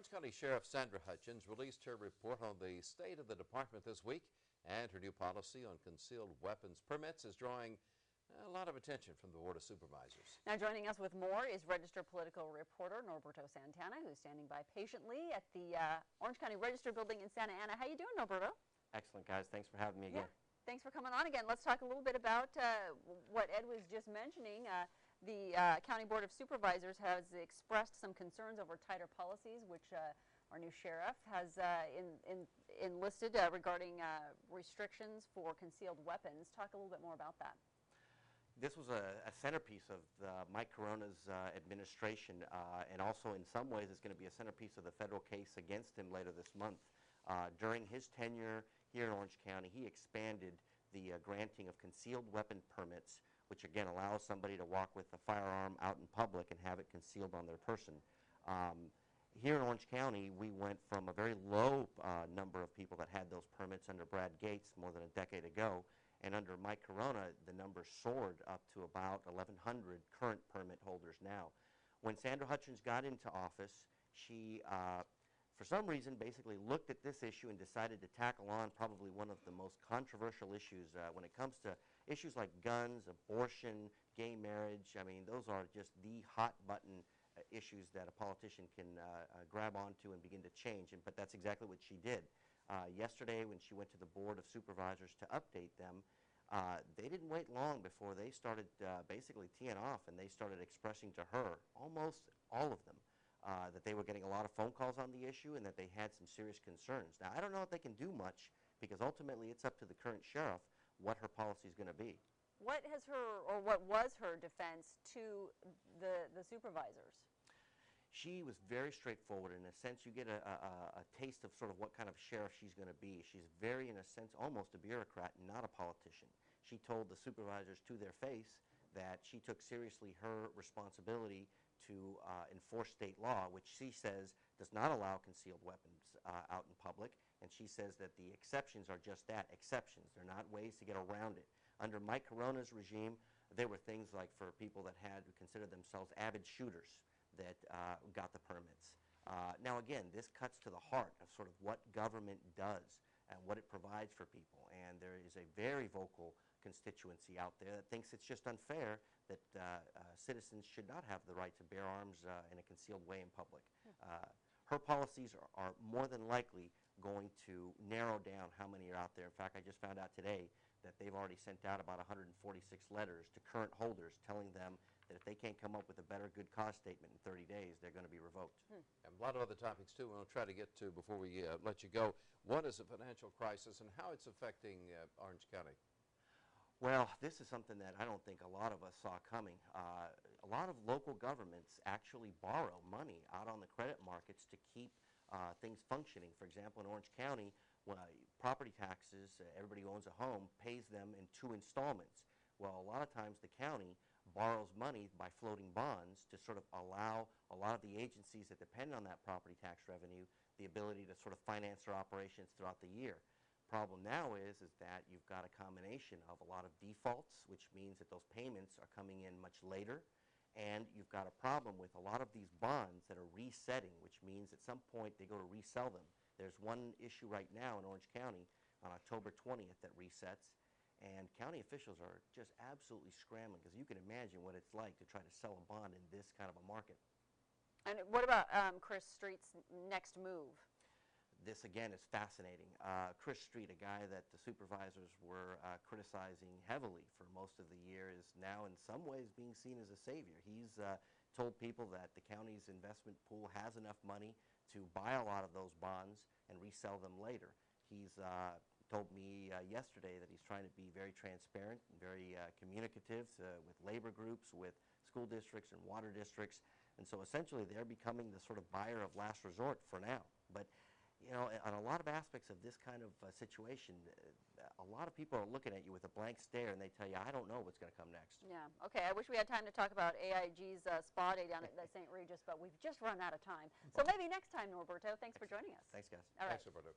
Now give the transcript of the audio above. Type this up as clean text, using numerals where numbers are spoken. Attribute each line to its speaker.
Speaker 1: Orange County Sheriff Sandra Hutchins released her report on the state of the department this week, and her new policy on concealed weapons permits is drawing a lot of attention from the Board of Supervisors.
Speaker 2: Now joining us with more is registered political reporter Norberto Santana, who's standing by patiently at the Orange County Register building in Santa Ana. How you doing, Norberto?
Speaker 3: Excellent, guys. Thanks for having me again.
Speaker 2: Yeah, thanks for coming on again. Let's talk a little bit about what Ed was just mentioning. The County Board of Supervisors has expressed some concerns over tighter policies, which our new sheriff has enlisted regarding restrictions for concealed weapons. Talk a little bit more about that.
Speaker 3: This was a centerpiece of Mike Corona's administration, and also in some ways it's going to be a centerpiece of the federal case against him later this month. During his tenure here in Orange County, he expanded the granting of concealed weapon permits, which again allows somebody to walk with a firearm out in public and have it concealed on their person. Here in Orange County, we went from a very low number of people that had those permits under Brad Gates more than a decade ago, and under Mike Corona, the number soared up to about 1,100 current permit holders now. When Sandra Hutchins got into office, she, for some reason, basically looked at this issue and decided to tackle on probably one of the most controversial issues when it comes to issues like guns, abortion, gay marriage. I mean, those are just the hot button issues that a politician can grab onto and begin to change, but that's exactly what she did. Yesterday, when she went to the Board of Supervisors to update them, they didn't wait long before they started basically teeing off, and they started expressing to her, almost all of them, that they were getting a lot of phone calls on the issue and that they had some serious concerns. Now, I don't know if they can do much, because ultimately it's up to the current sheriff what her policy is going to be.
Speaker 2: What has her, or what was her defense to the supervisors?
Speaker 3: She was very straightforward. In a sense, you get a taste of sort of what kind of sheriff she's going to be. She's very, in a sense, almost a bureaucrat, not a politician. She told the supervisors to their face that she took seriously her responsibility to enforce state law, which she says does not allow concealed weapons out in public, and she says that the exceptions are just that, exceptions. They're not ways to get around it. Under Mike Corona's regime, there were things like for people that had considered themselves avid shooters that got the permits. Now again, this cuts to the heart of sort of what government does and what it provides for people, and there is a very vocal constituency out there that thinks it's just unfair that citizens should not have the right to bear arms in a concealed way in public. Her policies are more than likely going to narrow down how many are out there. In fact, I just found out today that they've already sent out about 146 letters to current holders telling them that if they can't come up with a better good cause statement in 30 days, they're going to be revoked.
Speaker 1: And a lot of other topics, too, we'll try to get to before we let you go. One is the financial crisis and how it's affecting Orange County.
Speaker 3: Well, this is something that I don't think a lot of us saw coming. A lot of local governments actually borrow money out on the credit markets to keep things functioning. For example, in Orange County, property taxes, everybody who owns a home pays them in 2 installments. Well, a lot of times the county borrows money by floating bonds to sort of allow a lot of the agencies that depend on that property tax revenue the ability to sort of finance their operations throughout the year. Problem now is that you've got a combination of a lot of defaults, which means that those payments are coming in much later, and you've got a problem with a lot of these bonds that are resetting, which means at some point they go to resell them. There's one issue right now in Orange County on October 20th that resets, and county officials are just absolutely scrambling, because you can imagine what it's like to try to sell a bond in this kind of a market. And
Speaker 2: what about Chris Street's next move?
Speaker 3: This, again, is fascinating. Chris Street, a guy that the supervisors were criticizing heavily for most of the year, is now in some ways being seen as a savior. He's told people that the county's investment pool has enough money to buy a lot of those bonds and resell them later. He's told me yesterday that he's trying to be very transparent and very communicative with labor groups, with school districts and water districts, and so essentially they're becoming the sort of buyer of last resort for now. But you know, on a lot of aspects of this kind of situation, a lot of people are looking at you with a blank stare, and they tell you, I don't know what's going to come next.
Speaker 2: Yeah, okay, I wish we had time to talk about AIG's spa day down at St. Regis, but we've just run out of time. So maybe next time, Norberto. Thanks for joining us.
Speaker 3: Thanks, guys.
Speaker 2: All right.
Speaker 1: Thanks, Norberto.